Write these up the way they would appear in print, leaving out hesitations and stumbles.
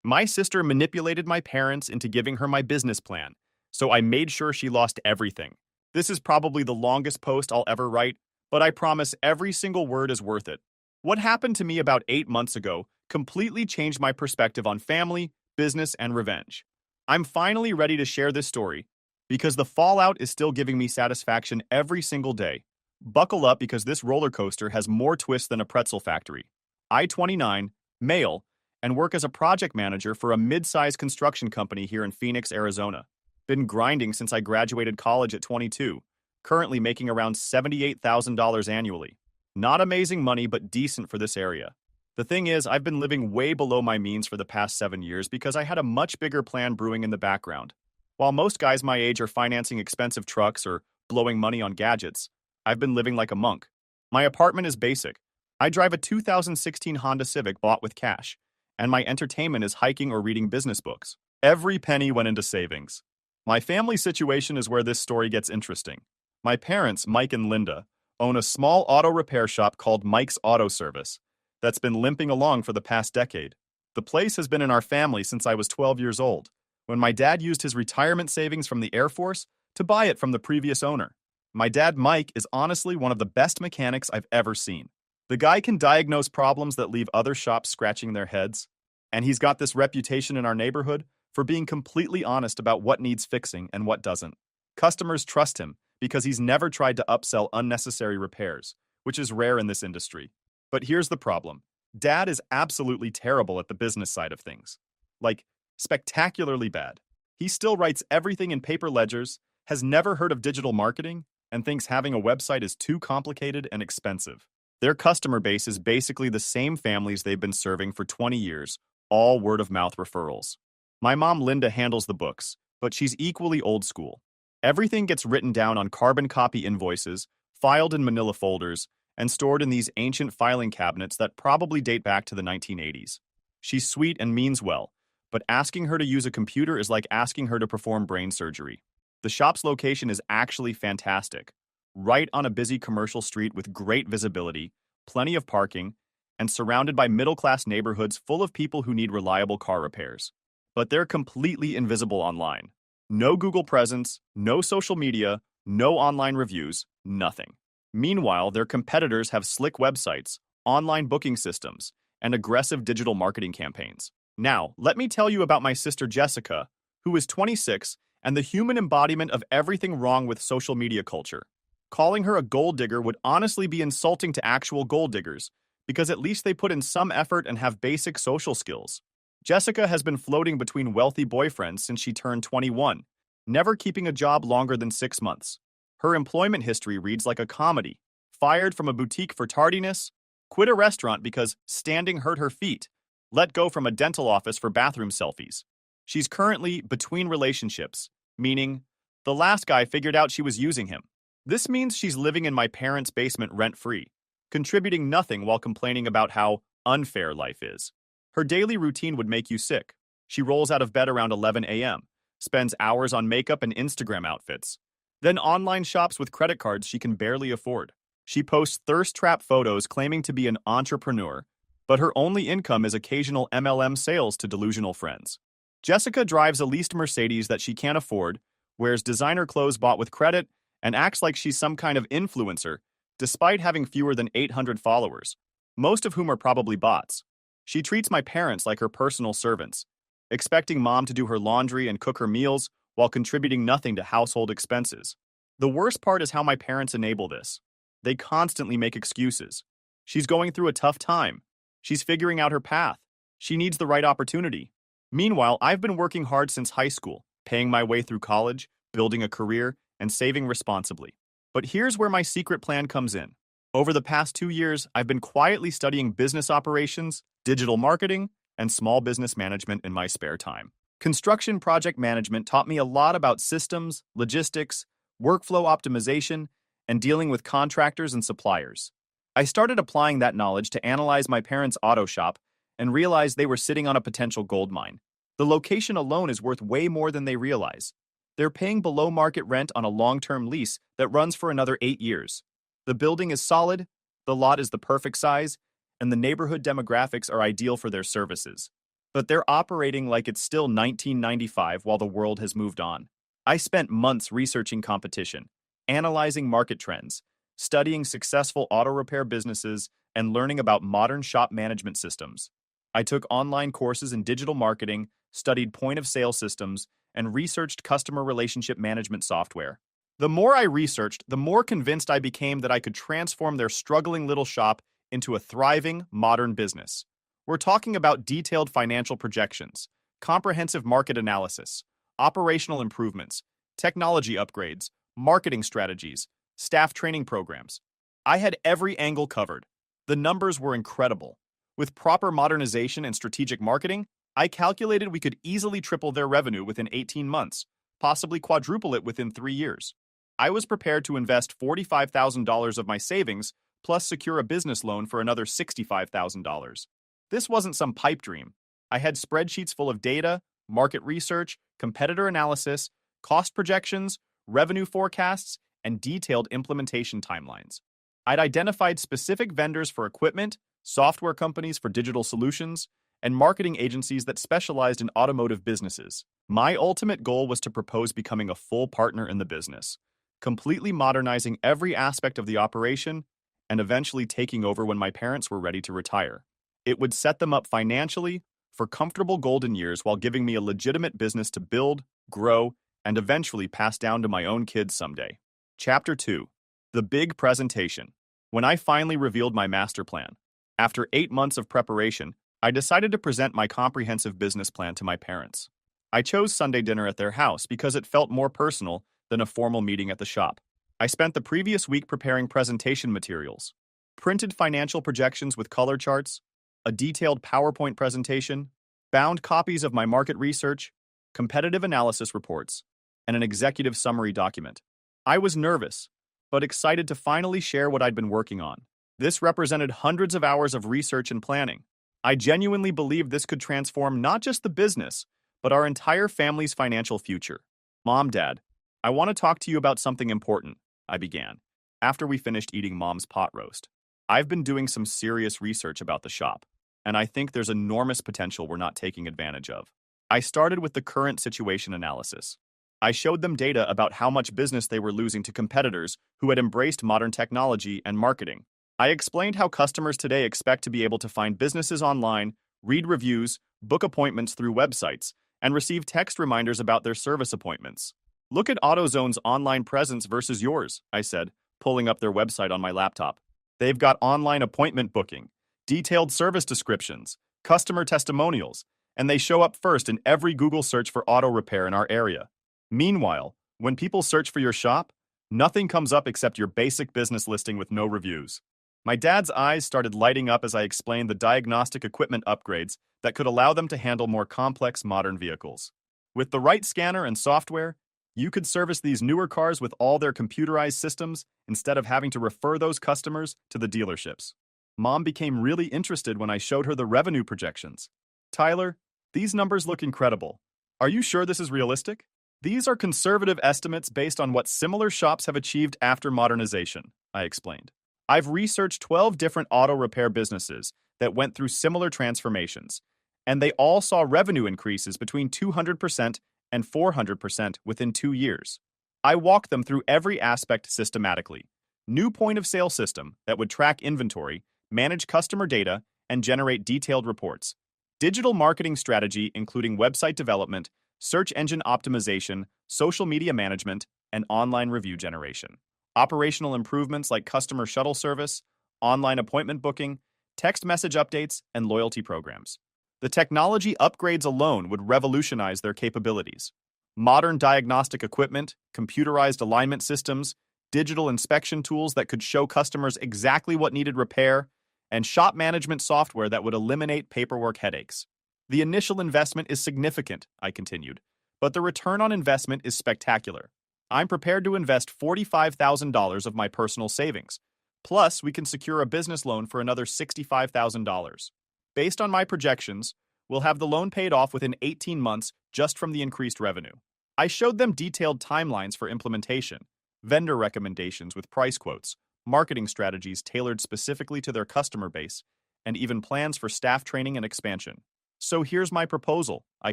My sister manipulated my parents into giving her my business plan, so I made sure she lost everything. This is probably the longest post I'll ever write, but I promise every single word is worth it. What happened to me about 8 months ago completely changed my perspective on family, business, and revenge. I'm finally ready to share this story because the fallout is still giving me satisfaction every single day. Buckle up because this roller coaster has more twists than a pretzel factory. I, 29, male, and work as a project manager for a mid-sized construction company here in Phoenix, Arizona. Been grinding since I graduated college at 22, currently making around $78,000 annually. Not amazing money, but decent for this area. The thing is, I've been living way below my means for the past 7 years because I had a much bigger plan brewing in the background. While most guys my age are financing expensive trucks or blowing money on gadgets, I've been living like a monk. My apartment is basic. I drive a 2016 Honda Civic bought with cash, and my entertainment is hiking or reading business books. Every penny went into savings. My family situation is where this story gets interesting. My parents, Mike and Linda, own a small auto repair shop called Mike's Auto Service that's been limping along for the past decade. The place has been in our family since I was 12 years old, when my dad used his retirement savings from the Air Force to buy it from the previous owner. My dad, Mike, is honestly one of the best mechanics I've ever seen. The guy can diagnose problems that leave other shops scratching their heads, and he's got this reputation in our neighborhood for being completely honest about what needs fixing and what doesn't. Customers trust him because he's never tried to upsell unnecessary repairs, which is rare in this industry. But here's the problem. Dad is absolutely terrible at the business side of things. Like, spectacularly bad. He still writes everything in paper ledgers, has never heard of digital marketing, and thinks having a website is too complicated and expensive. Their customer base is basically the same families they've been serving for 20 years, all word-of-mouth referrals. My mom, Linda, handles the books, but she's equally old school. Everything gets written down on carbon copy invoices, filed in manila folders, and stored in these ancient filing cabinets that probably date back to the 1980s. She's sweet and means well, but asking her to use a computer is like asking her to perform brain surgery. The shop's location is actually fantastic, right on a busy commercial street with great visibility, plenty of parking, and surrounded by middle-class neighborhoods full of people who need reliable car repairs. But they're completely invisible online. No Google presence, no social media, no online reviews, nothing. Meanwhile, their competitors have slick websites, online booking systems, and aggressive digital marketing campaigns. Now, let me tell you about my sister Jessica, who is 26 and the human embodiment of everything wrong with social media culture. Calling her a gold digger would honestly be insulting to actual gold diggers, because at least they put in some effort and have basic social skills. Jessica has been floating between wealthy boyfriends since she turned 21, never keeping a job longer than 6 months. Her employment history reads like a comedy. Fired from a boutique for tardiness, quit a restaurant because standing hurt her feet, let go from a dental office for bathroom selfies. She's currently between relationships, meaning the last guy figured out she was using him. This means she's living in my parents' basement rent-free, contributing nothing while complaining about how unfair life is. Her daily routine would make you sick. She rolls out of bed around 11 a.m., spends hours on makeup and Instagram outfits, then online shops with credit cards she can barely afford. She posts thirst trap photos claiming to be an entrepreneur, but her only income is occasional MLM sales to delusional friends. Jessica drives a leased Mercedes that she can't afford, wears designer clothes bought with credit, and acts like she's some kind of influencer, despite having fewer than 800 followers, most of whom are probably bots. She treats my parents like her personal servants, expecting mom to do her laundry and cook her meals while contributing nothing to household expenses. The worst part is how my parents enable this. They constantly make excuses. She's going through a tough time. She's figuring out her path. She needs the right opportunity. Meanwhile, I've been working hard since high school, paying my way through college, building a career, and saving responsibly. But here's where my secret plan comes in. Over the past 2 years, I've been quietly studying business operations, digital marketing, and small business management in my spare time. Construction project management taught me a lot about systems, logistics, workflow optimization, and dealing with contractors and suppliers. I started applying that knowledge to analyze my parents' auto shop and realized they were sitting on a potential gold mine. The location alone is worth way more than they realize. They're paying below market rent on a long-term lease that runs for another 8 years. The building is solid, the lot is the perfect size, and the neighborhood demographics are ideal for their services. but they're operating like it's still 1995 while the world has moved on. I spent months researching competition, analyzing market trends, studying successful auto repair businesses, and learning about modern shop management systems. I took online courses in digital marketing, studied point of sale systems, and researched customer relationship management software. The more I researched, the more convinced I became that I could transform their struggling little shop into a thriving, modern business. We're talking about detailed financial projections, comprehensive market analysis, operational improvements, technology upgrades, marketing strategies, staff training programs. I had every angle covered. The numbers were incredible. With proper modernization and strategic marketing, I calculated we could easily triple their revenue within 18 months, possibly quadruple it within 3 years. I was prepared to invest $45,000 of my savings, plus secure a business loan for another $65,000. This wasn't some pipe dream. I had spreadsheets full of data, market research, competitor analysis, cost projections, revenue forecasts, and detailed implementation timelines. I'd identified specific vendors for equipment, software companies for digital solutions, and marketing agencies that specialized in automotive businesses. My ultimate goal was to propose becoming a full partner in the business, completely modernizing every aspect of the operation, and eventually taking over when my parents were ready to retire. It would set them up financially for comfortable golden years while giving me a legitimate business to build, grow, and eventually pass down to my own kids someday. Chapter 2. The Big Presentation. When I finally revealed my master plan, after 8 months of preparation, I decided to present my comprehensive business plan to my parents. I chose Sunday dinner at their house because it felt more personal than a formal meeting at the shop. I spent the previous week preparing presentation materials, printed financial projections with color charts, a detailed PowerPoint presentation, bound copies of my market research, competitive analysis reports, and an executive summary document. I was nervous, but excited to finally share what I'd been working on. This represented hundreds of hours of research and planning. I genuinely believed this could transform not just the business, but our entire family's financial future. Mom, Dad, I want to talk to you about something important, I began, after we finished eating Mom's pot roast. I've been doing some serious research about the shop, and I think there's enormous potential we're not taking advantage of. I started with the current situation analysis. I showed them data about how much business they were losing to competitors who had embraced modern technology and marketing. I explained how customers today expect to be able to find businesses online, read reviews, book appointments through websites, and receive text reminders about their service appointments. Look at AutoZone's online presence versus yours, I said, pulling up their website on my laptop. They've got online appointment booking, detailed service descriptions, customer testimonials, and they show up first in every Google search for auto repair in our area. Meanwhile, when people search for your shop, nothing comes up except your basic business listing with no reviews. My dad's eyes started lighting up as I explained the diagnostic equipment upgrades that could allow them to handle more complex modern vehicles. With the right scanner and software, you could service these newer cars with all their computerized systems instead of having to refer those customers to the dealerships. Mom became really interested when I showed her the revenue projections. Tyler, these numbers look incredible. Are you sure this is realistic? These are conservative estimates based on what similar shops have achieved after modernization, I explained. I've researched 12 different auto repair businesses that went through similar transformations, and they all saw revenue increases between 200% and 400% within 2 years. I walked them through every aspect systematically. New point-of-sale system that would track inventory, manage customer data, and generate detailed reports. Digital marketing strategy including website development, search engine optimization, social media management, and online review generation. Operational improvements like customer shuttle service, online appointment booking, text message updates, and loyalty programs. The technology upgrades alone would revolutionize their capabilities. Modern diagnostic equipment, computerized alignment systems, digital inspection tools that could show customers exactly what needed repair, and shop management software that would eliminate paperwork headaches. The initial investment is significant, I continued, but the return on investment is spectacular. I'm prepared to invest $45,000 of my personal savings. Plus, we can secure a business loan for another $65,000. Based on my projections, we'll have the loan paid off within 18 months just from the increased revenue. I showed them detailed timelines for implementation, vendor recommendations with price quotes, marketing strategies tailored specifically to their customer base, and even plans for staff training and expansion. So here's my proposal, I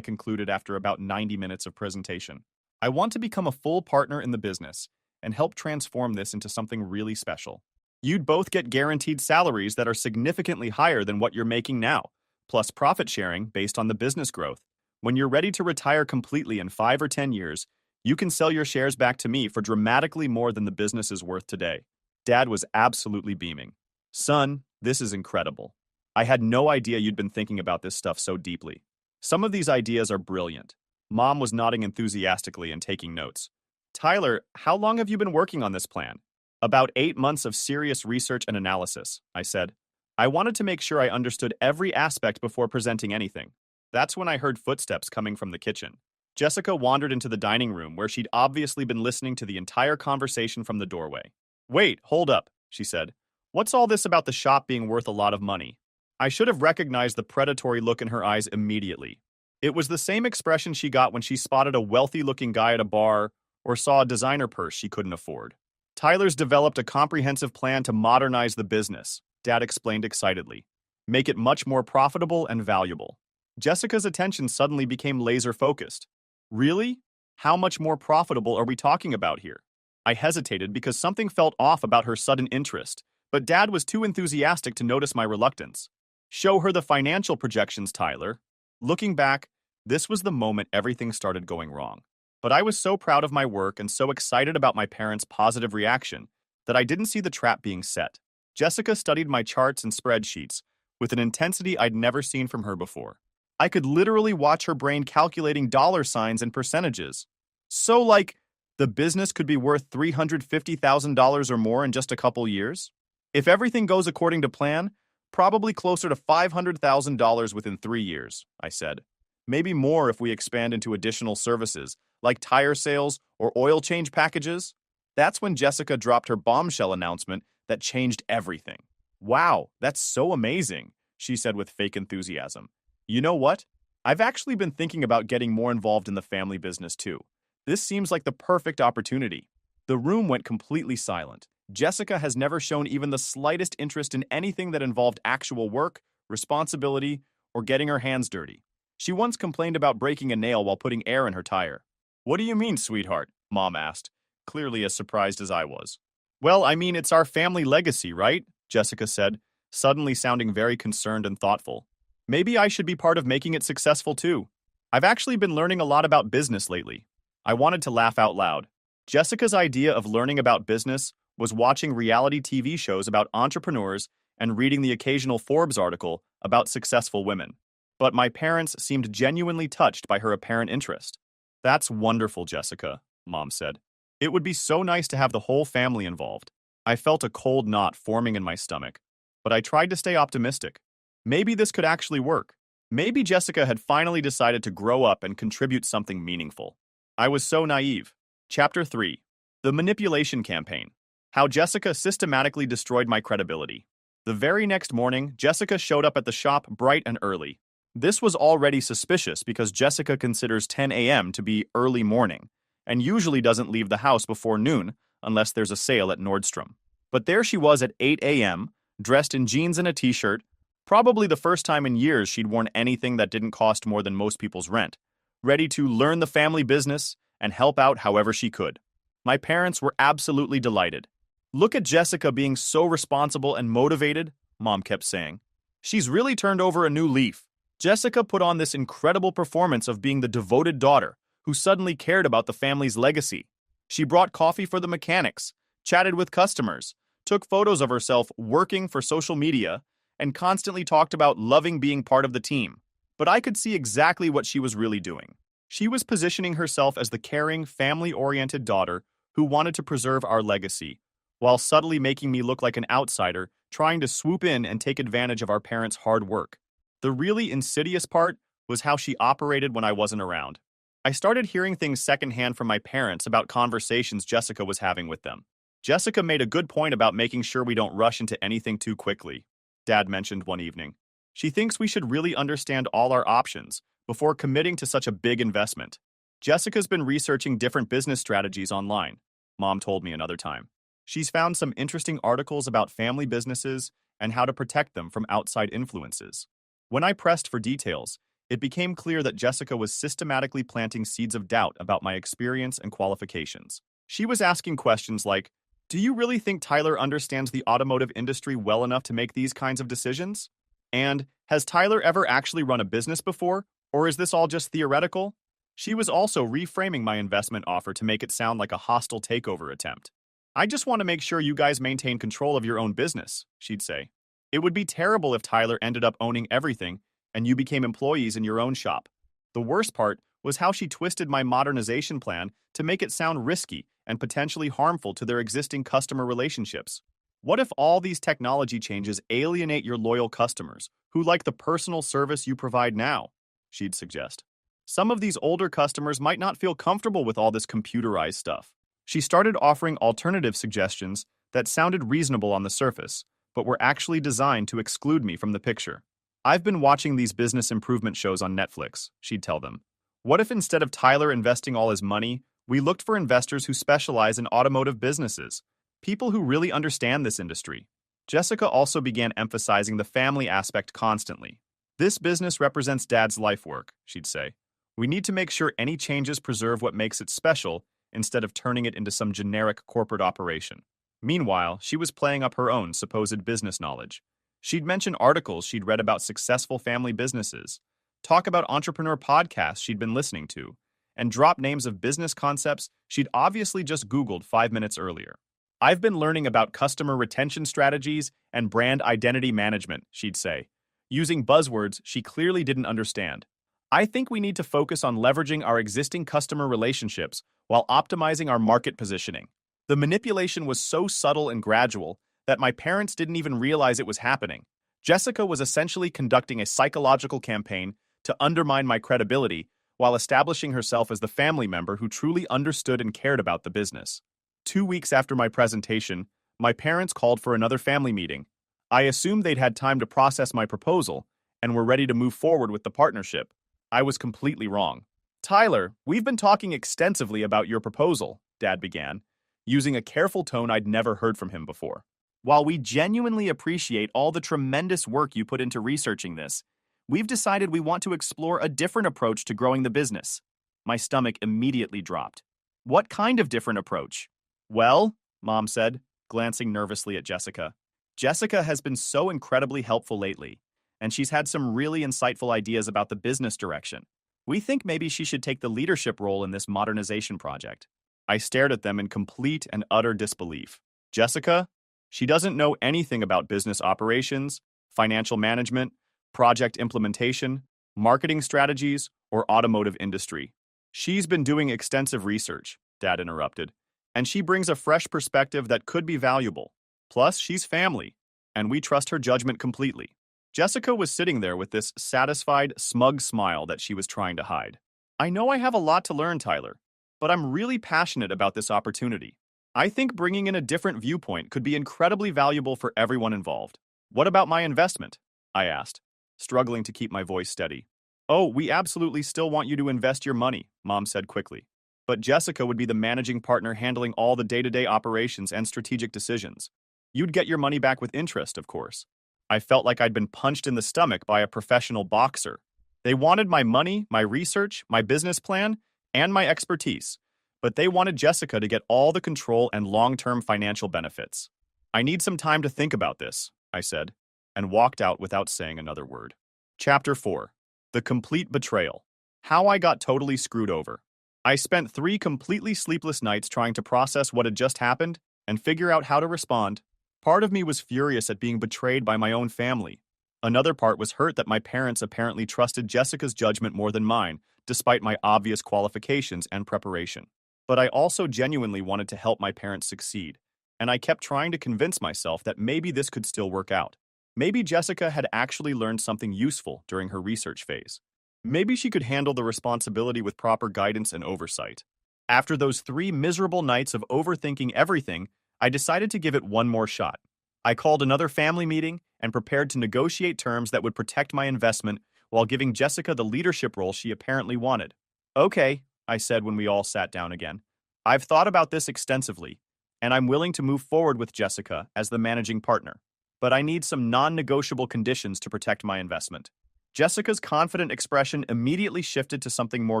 concluded after about 90 minutes of presentation. I want to become a full partner in the business and help transform this into something really special. You'd both get guaranteed salaries that are significantly higher than what you're making now, plus profit sharing based on the business growth. When you're ready to retire completely in 5 or 10 years, you can sell your shares back to me for dramatically more than the business is worth today. Dad was absolutely beaming. Son, this is incredible. I had no idea you'd been thinking about this stuff so deeply. Some of these ideas are brilliant. Mom was nodding enthusiastically and taking notes. Tyler, how long have you been working on this plan? About 8 months of serious research and analysis, I said. I wanted to make sure I understood every aspect before presenting anything. That's when I heard footsteps coming from the kitchen. Jessica wandered into the dining room where she'd obviously been listening to the entire conversation from the doorway. Wait, hold up, she said. What's all this about the shop being worth a lot of money? I should have recognized the predatory look in her eyes immediately. It was the same expression she got when she spotted a wealthy-looking guy at a bar or saw a designer purse she couldn't afford. Tyler's developed a comprehensive plan to modernize the business, Dad explained excitedly. Make it much more profitable and valuable. Jessica's attention suddenly became laser-focused. Really? How much more profitable are we talking about here? I hesitated because something felt off about her sudden interest, but Dad was too enthusiastic to notice my reluctance. Show her the financial projections, Tyler. Looking back, this was the moment everything started going wrong. But I was so proud of my work and so excited about my parents' positive reaction that I didn't see the trap being set. Jessica studied my charts and spreadsheets with an intensity I'd never seen from her before. I could literally watch her brain calculating dollar signs and percentages. So, like, the business could be worth $350,000 or more in just a couple years? If everything goes according to plan, probably closer to $500,000 within 3 years, I said. Maybe more if we expand into additional services, like tire sales or oil change packages. That's when Jessica dropped her bombshell announcement that changed everything. Wow, that's so amazing, she said with fake enthusiasm. You know what? I've actually been thinking about getting more involved in the family business too. This seems like the perfect opportunity. The room went completely silent. Jessica has never shown even the slightest interest in anything that involved actual work, responsibility, or getting her hands dirty. She once complained about breaking a nail while putting air in her tire. What do you mean, sweetheart? Mom asked, clearly as surprised as I was. Well, I mean, it's our family legacy, right? Jessica said, suddenly sounding very concerned and thoughtful. Maybe I should be part of making it successful too. I've actually been learning a lot about business lately. I wanted to laugh out loud. Jessica's idea of learning about business was watching reality TV shows about entrepreneurs and reading the occasional Forbes article about successful women. But my parents seemed genuinely touched by her apparent interest. That's wonderful, Jessica, Mom said. It would be so nice to have the whole family involved. I felt a cold knot forming in my stomach, but I tried to stay optimistic. Maybe this could actually work. Maybe Jessica had finally decided to grow up and contribute something meaningful. I was so naive. Chapter 3. The Manipulation Campaign. How Jessica systematically destroyed my credibility. The very next morning, Jessica showed up at the shop bright and early. This was already suspicious because Jessica considers 10 a.m. to be early morning, and usually doesn't leave the house before noon unless there's a sale at Nordstrom. But there she was at 8 a.m., dressed in jeans and a t-shirt, probably the first time in years she'd worn anything that didn't cost more than most people's rent, ready to learn the family business and help out however she could. My parents were absolutely delighted. Look at Jessica being so responsible and motivated, Mom kept saying. She's really turned over a new leaf. Jessica put on this incredible performance of being the devoted daughter who suddenly cared about the family's legacy. She brought coffee for the mechanics, chatted with customers, took photos of herself working for social media, and constantly talked about loving being part of the team. But I could see exactly what she was really doing. She was positioning herself as the caring, family-oriented daughter who wanted to preserve our legacy, while subtly making me look like an outsider trying to swoop in and take advantage of our parents' hard work. The really insidious part was how she operated when I wasn't around. I started hearing things secondhand from my parents about conversations Jessica was having with them. Jessica made a good point about making sure we don't rush into anything too quickly, Dad mentioned one evening. She thinks we should really understand all our options before committing to such a big investment. Jessica's been researching different business strategies online, Mom told me another time. She's found some interesting articles about family businesses and how to protect them from outside influences. When I pressed for details, It became clear that Jessica was systematically planting seeds of doubt about my experience and qualifications. She was asking questions like, "Do you really think Tyler understands the automotive industry well enough to make these kinds of decisions?" And, "Has Tyler ever actually run a business before, or is this all just theoretical?" She was also reframing my investment offer to make it sound like a hostile takeover attempt. "I just want to make sure you guys maintain control of your own business," she'd say. "It would be terrible if Tyler ended up owning everything and you became employees in your own shop." The worst part was how she twisted my modernization plan to make it sound risky and potentially harmful to their existing customer relationships. "What if all these technology changes alienate your loyal customers, who like the personal service you provide now?" she'd suggest. "Some of these older customers might not feel comfortable with all this computerized stuff." She started offering alternative suggestions that sounded reasonable on the surface, but were actually designed to exclude me from the picture. "I've been watching these business improvement shows on Netflix," she'd tell them. "What if instead of Tyler investing all his money, we looked for investors who specialize in automotive businesses, people who really understand this industry?" Jessica also began emphasizing the family aspect constantly. "This business represents Dad's life work," she'd say. "We need to make sure any changes preserve what makes it special instead of turning it into some generic corporate operation." Meanwhile, she was playing up her own supposed business knowledge. She'd mention articles she'd read about successful family businesses, talk about entrepreneur podcasts she'd been listening to, and drop names of business concepts she'd obviously just Googled 5 minutes earlier. "I've been learning about customer retention strategies and brand identity management," she'd say, using buzzwords she clearly didn't understand. "I think we need to focus on leveraging our existing customer relationships while optimizing our market positioning." The manipulation was so subtle and gradual that my parents didn't even realize it was happening. Jessica was essentially conducting a psychological campaign to undermine my credibility while establishing herself as the family member who truly understood and cared about the business. 2 weeks after my presentation, my parents called for another family meeting. I assumed they'd had time to process my proposal and were ready to move forward with the partnership. I was completely wrong. "Tyler, we've been talking extensively about your proposal," Dad began, using a careful tone I'd never heard from him before. "While we genuinely appreciate all the tremendous work you put into researching this, we've decided we want to explore a different approach to growing the business." My stomach immediately dropped. "What kind of different approach?" "Well," Mom said, glancing nervously at Jessica. "Jessica has been so incredibly helpful lately, and she's had some really insightful ideas about the business direction. We think maybe she should take the leadership role in this modernization project." I stared at them in complete and utter disbelief. "Jessica? She doesn't know anything about business operations, financial management, project implementation, marketing strategies, or automotive industry. She's been doing extensive research," Dad interrupted, "and she brings a fresh perspective that could be valuable. Plus, she's family, and we trust her judgment completely." Jessica was sitting there with this satisfied, smug smile that she was trying to hide. "I know I have a lot to learn, Tyler, but I'm really passionate about this opportunity. I think bringing in a different viewpoint could be incredibly valuable for everyone involved." "What about my investment?" I asked, struggling to keep my voice steady. "Oh, we absolutely still want you to invest your money," Mom said quickly. "But Jessica would be the managing partner handling all the day-to-day operations and strategic decisions. You'd get your money back with interest, of course." I felt like I'd been punched in the stomach by a professional boxer. They wanted my money, my research, my business plan, and my expertise, but they wanted Jessica to get all the control and long-term financial benefits. "I need some time to think about this," I said, and walked out without saying another word. Chapter 4. The Complete Betrayal. How I Got Totally Screwed Over. I spent 3 completely sleepless nights trying to process what had just happened and figure out how to respond. Part of me was furious at being betrayed by my own family. Another part was hurt that my parents apparently trusted Jessica's judgment more than mine, despite my obvious qualifications and preparation. But I also genuinely wanted to help my parents succeed, and I kept trying to convince myself that maybe this could still work out. Maybe Jessica had actually learned something useful during her research phase. Maybe she could handle the responsibility with proper guidance and oversight. After those 3 miserable nights of overthinking everything, I decided to give it one more shot. I called another family meeting and prepared to negotiate terms that would protect my investment while giving Jessica the leadership role she apparently wanted. "Okay," I said when we all sat down again. "I've thought about this extensively, and I'm willing to move forward with Jessica as the managing partner. But I need some non-negotiable conditions to protect my investment." Jessica's confident expression immediately shifted to something more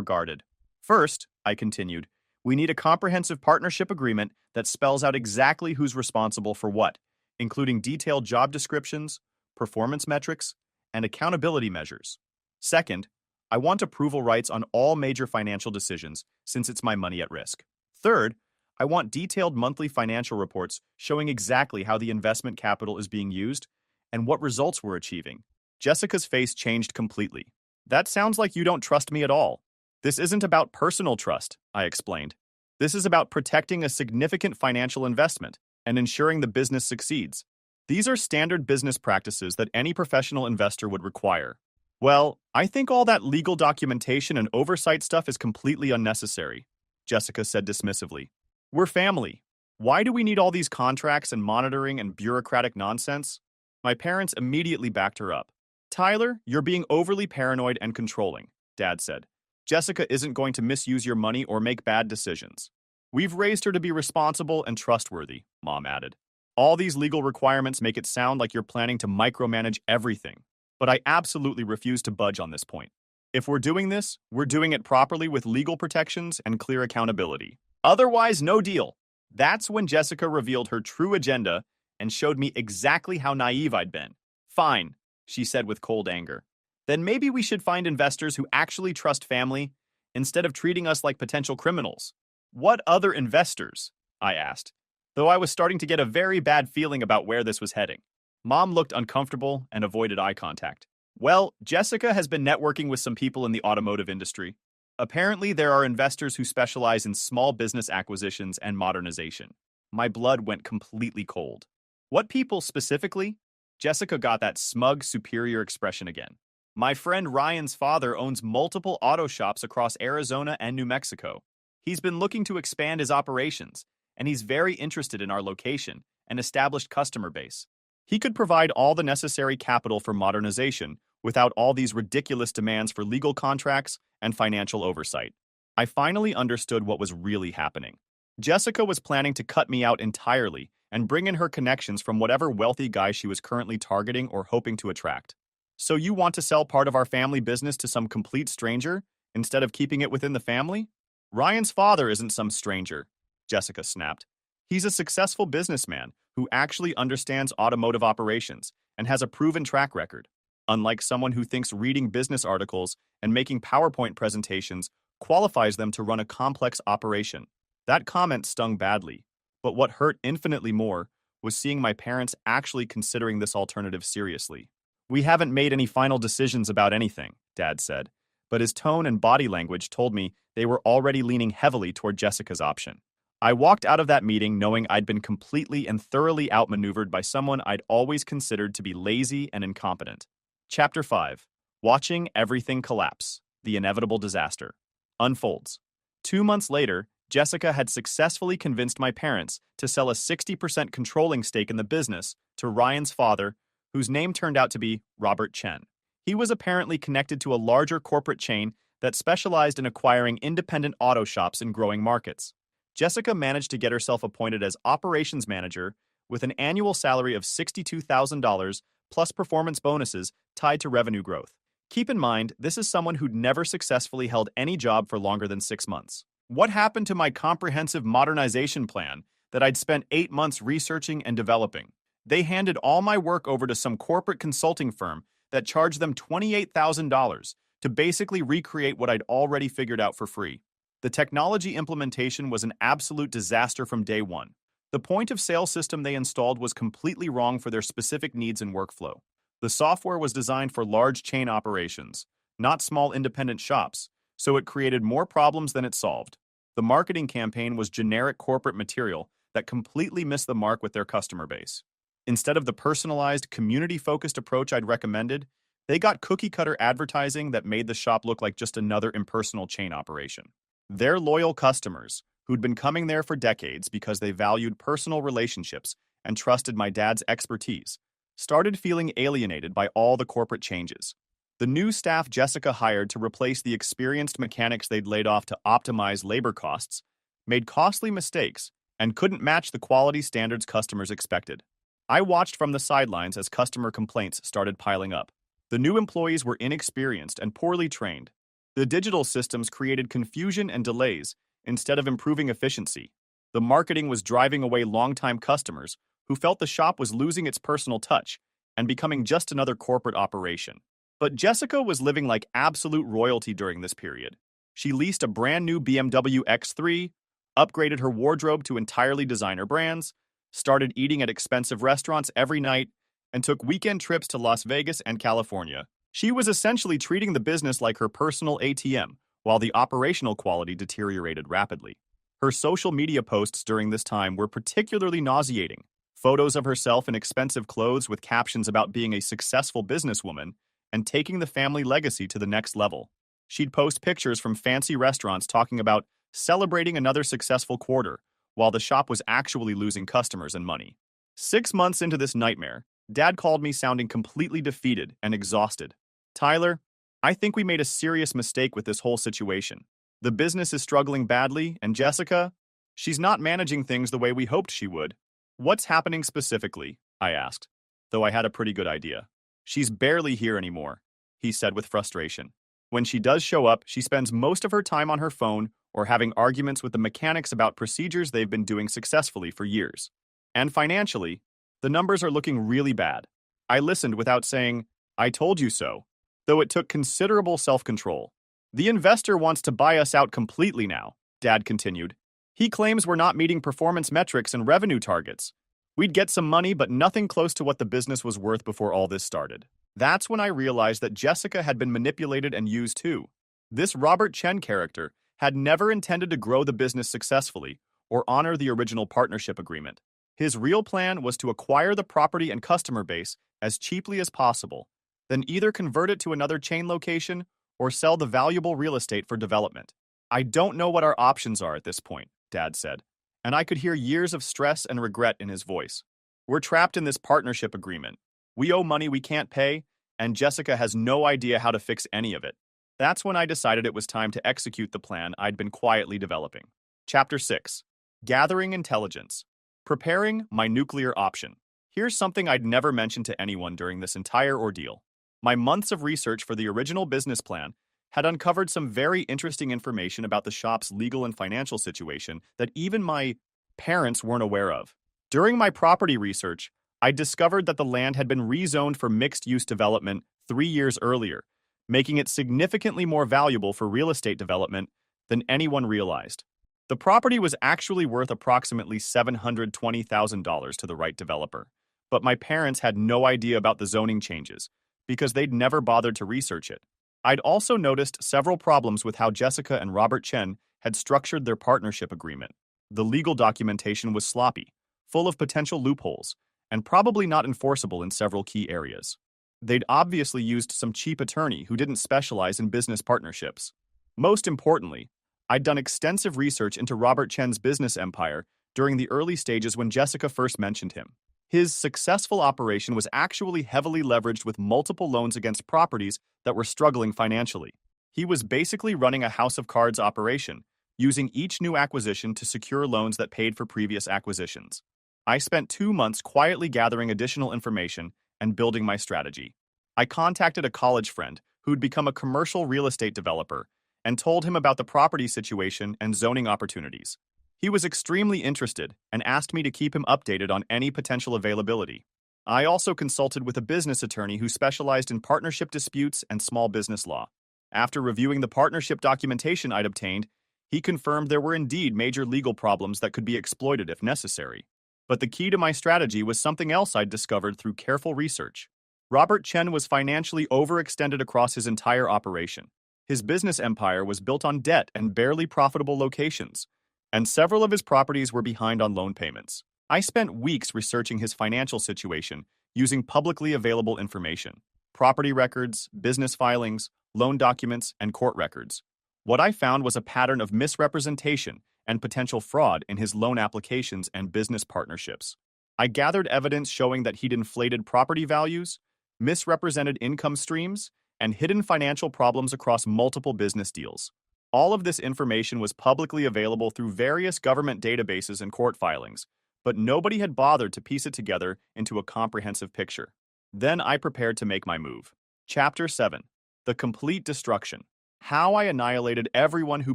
guarded. First, I continued, we need a comprehensive partnership agreement that spells out exactly who's responsible for what, including detailed job descriptions, performance metrics, and accountability measures. Second, I want approval rights on all major financial decisions since it's my money at risk. Third, I want detailed monthly financial reports showing exactly how the investment capital is being used and what results we're achieving. Jessica's face changed completely. That sounds like you don't trust me at all. This isn't about personal trust, I explained. This is about protecting a significant financial investment and ensuring the business succeeds. These are standard business practices that any professional investor would require. Well, I think all that legal documentation and oversight stuff is completely unnecessary, Jessica said dismissively. We're family. Why do we need all these contracts and monitoring and bureaucratic nonsense? My parents immediately backed her up. Tyler, you're being overly paranoid and controlling, Dad said. Jessica isn't going to misuse your money or make bad decisions. We've raised her to be responsible and trustworthy, Mom added. All these legal requirements make it sound like you're planning to micromanage everything, but I absolutely refuse to budge on this point. If we're doing this, we're doing it properly with legal protections and clear accountability. Otherwise, no deal. That's when Jessica revealed her true agenda and showed me exactly how naive I'd been. Fine, she said with cold anger. Then maybe we should find investors who actually trust family instead of treating us like potential criminals. What other investors? I asked, though I was starting to get a very bad feeling about where this was heading. Mom looked uncomfortable and avoided eye contact. Well, Jessica has been networking with some people in the automotive industry. Apparently, there are investors who specialize in small business acquisitions and modernization. My blood went completely cold. What people specifically? Jessica got that smug, superior expression again. My friend Ryan's father owns multiple auto shops across Arizona and New Mexico. He's been looking to expand his operations, and he's very interested in our location and established customer base. He could provide all the necessary capital for modernization without all these ridiculous demands for legal contracts and financial oversight. I finally understood what was really happening. Jessica was planning to cut me out entirely and bring in her connections from whatever wealthy guy she was currently targeting or hoping to attract. So you want to sell part of our family business to some complete stranger instead of keeping it within the family? Ryan's father isn't some stranger, Jessica snapped. He's a successful businessman who actually understands automotive operations and has a proven track record, unlike someone who thinks reading business articles and making PowerPoint presentations qualifies them to run a complex operation. That comment stung badly, but what hurt infinitely more was seeing my parents actually considering this alternative seriously. We haven't made any final decisions about anything, Dad said, but his tone and body language told me they were already leaning heavily toward Jessica's option. I walked out of that meeting knowing I'd been completely and thoroughly outmaneuvered by someone I'd always considered to be lazy and incompetent. Chapter 5. Watching Everything Collapse. The Inevitable Disaster. Unfolds. 2 months later, Jessica had successfully convinced my parents to sell a 60% controlling stake in the business to Ryan's father, whose name turned out to be Robert Chen. He was apparently connected to a larger corporate chain that specialized in acquiring independent auto shops in growing markets. Jessica managed to get herself appointed as operations manager with an annual salary of $62,000 plus performance bonuses tied to revenue growth. Keep in mind, this is someone who'd never successfully held any job for longer than 6 months. What happened to my comprehensive modernization plan that I'd spent 8 months researching and developing? They handed all my work over to some corporate consulting firm that charged them $28,000 to basically recreate what I'd already figured out for free. The technology implementation was an absolute disaster from day one. The point-of-sale system they installed was completely wrong for their specific needs and workflow. The software was designed for large chain operations, not small independent shops, so it created more problems than it solved. The marketing campaign was generic corporate material that completely missed the mark with their customer base. Instead of the personalized, community-focused approach I'd recommended, they got cookie-cutter advertising that made the shop look like just another impersonal chain operation. Their loyal customers, who'd been coming there for decades because they valued personal relationships and trusted my dad's expertise, started feeling alienated by all the corporate changes. The new staff Jessica hired to replace the experienced mechanics they'd laid off to optimize labor costs made costly mistakes and couldn't match the quality standards customers expected. I watched from the sidelines as customer complaints started piling up. The new employees were inexperienced and poorly trained. The digital systems created confusion and delays instead of improving efficiency. The marketing was driving away longtime customers who felt the shop was losing its personal touch and becoming just another corporate operation. But Jessica was living like absolute royalty during this period. She leased a brand new BMW X3, upgraded her wardrobe to entirely designer brands, started eating at expensive restaurants every night, and took weekend trips to Las Vegas and California. She was essentially treating the business like her personal ATM, while the operational quality deteriorated rapidly. Her social media posts during this time were particularly nauseating. Photos of herself in expensive clothes with captions about being a successful businesswoman and taking the family legacy to the next level. She'd post pictures from fancy restaurants talking about celebrating another successful quarter, while the shop was actually losing customers and money. 6 months into this nightmare, Dad called me sounding completely defeated and exhausted. "Tyler, I think we made a serious mistake with this whole situation. The business is struggling badly, and Jessica, she's not managing things the way we hoped she would." "What's happening specifically?" I asked, though I had a pretty good idea. "She's barely here anymore," he said with frustration. "When she does show up, she spends most of her time on her phone or having arguments with the mechanics about procedures they've been doing successfully for years. And financially, the numbers are looking really bad." I listened without saying, "I told you so," though it took considerable self-control. "The investor wants to buy us out completely now," Dad continued. "He claims we're not meeting performance metrics and revenue targets. We'd get some money, but nothing close to what the business was worth before all this started." That's when I realized that Jessica had been manipulated and used too. This Robert Chen character had never intended to grow the business successfully or honor the original partnership agreement. His real plan was to acquire the property and customer base as cheaply as possible, then either convert it to another chain location or sell the valuable real estate for development. "I don't know what our options are at this point," Dad said, and I could hear years of stress and regret in his voice. "We're trapped in this partnership agreement. We owe money we can't pay, and Jessica has no idea how to fix any of it." That's when I decided it was time to execute the plan I'd been quietly developing. Chapter 6. Gathering Intelligence. Preparing my nuclear option. Here's something I'd never mentioned to anyone during this entire ordeal. My months of research for the original business plan had uncovered some very interesting information about the shop's legal and financial situation that even my parents weren't aware of. During my property research, I discovered that the land had been rezoned for mixed-use development 3 years earlier, making it significantly more valuable for real estate development than anyone realized. The property was actually worth approximately $720,000 to the right developer, but my parents had no idea about the zoning changes because they'd never bothered to research it. I'd also noticed several problems with how Jessica and Robert Chen had structured their partnership agreement. The legal documentation was sloppy, full of potential loopholes, and probably not enforceable in several key areas. They'd obviously used some cheap attorney who didn't specialize in business partnerships. Most importantly, I'd done extensive research into Robert Chen's business empire during the early stages when Jessica first mentioned him. His successful operation was actually heavily leveraged with multiple loans against properties that were struggling financially. He was basically running a house of cards operation, using each new acquisition to secure loans that paid for previous acquisitions. I spent 2 months quietly gathering additional information and building my strategy. I contacted a college friend who'd become a commercial real estate developer and told him about the property situation and zoning opportunities. He was extremely interested and asked me to keep him updated on any potential availability. I also consulted with a business attorney who specialized in partnership disputes and small business law. After reviewing the partnership documentation I'd obtained, he confirmed there were indeed major legal problems that could be exploited if necessary. But the key to my strategy was something else I'd discovered through careful research. Robert Chen was financially overextended across his entire operation. His business empire was built on debt and barely profitable locations, and several of his properties were behind on loan payments. I spent weeks researching his financial situation using publicly available information: property records, business filings, loan documents, and court records. What I found was a pattern of misrepresentation and potential fraud in his loan applications and business partnerships. I gathered evidence showing that he'd inflated property values, misrepresented income streams, and hidden financial problems across multiple business deals. All of this information was publicly available through various government databases and court filings, but nobody had bothered to piece it together into a comprehensive picture. Then I prepared to make my move. Chapter 7. The Complete Destruction. How I Annihilated Everyone Who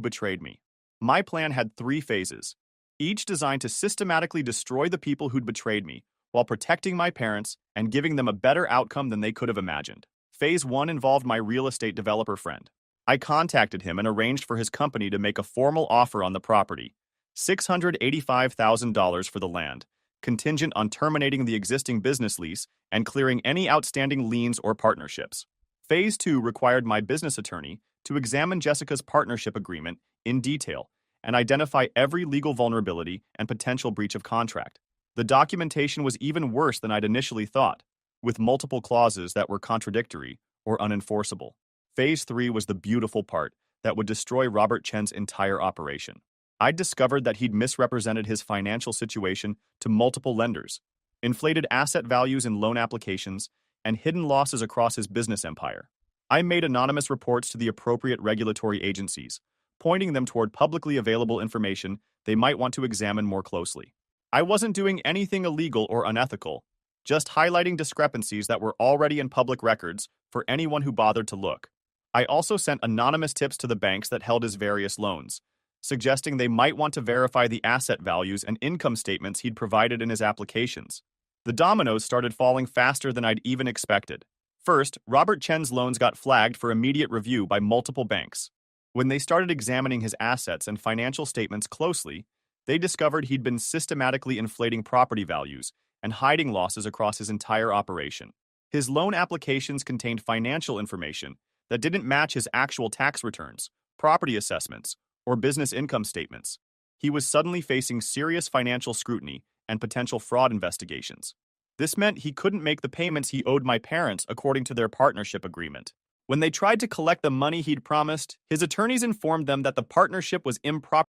Betrayed Me. My plan had 3 phases, each designed to systematically destroy the people who'd betrayed me, while protecting my parents and giving them a better outcome than they could have imagined. Phase 1 involved my real estate developer friend. I contacted him and arranged for his company to make a formal offer on the property, $685,000 for the land, contingent on terminating the existing business lease and clearing any outstanding liens or partnerships. Phase 2 required my business attorney to examine Jessica's partnership agreement in detail and identify every legal vulnerability and potential breach of contract. The documentation was even worse than I'd initially thought, with multiple clauses that were contradictory or unenforceable. Phase 3 was the beautiful part that would destroy Robert Chen's entire operation. I'd discovered that he'd misrepresented his financial situation to multiple lenders, inflated asset values in loan applications, and hidden losses across his business empire. I made anonymous reports to the appropriate regulatory agencies, pointing them toward publicly available information they might want to examine more closely. I wasn't doing anything illegal or unethical, just highlighting discrepancies that were already in public records for anyone who bothered to look. I also sent anonymous tips to the banks that held his various loans, suggesting they might want to verify the asset values and income statements he'd provided in his applications. The dominoes started falling faster than I'd even expected. First, Robert Chen's loans got flagged for immediate review by multiple banks. When they started examining his assets and financial statements closely, they discovered he'd been systematically inflating property values and hiding losses across his entire operation. His loan applications contained financial information that didn't match his actual tax returns, property assessments, or business income statements. He was suddenly facing serious financial scrutiny and potential fraud investigations. This meant he couldn't make the payments he owed my parents according to their partnership agreement. When they tried to collect the money he'd promised, his attorneys informed them that the partnership was improper.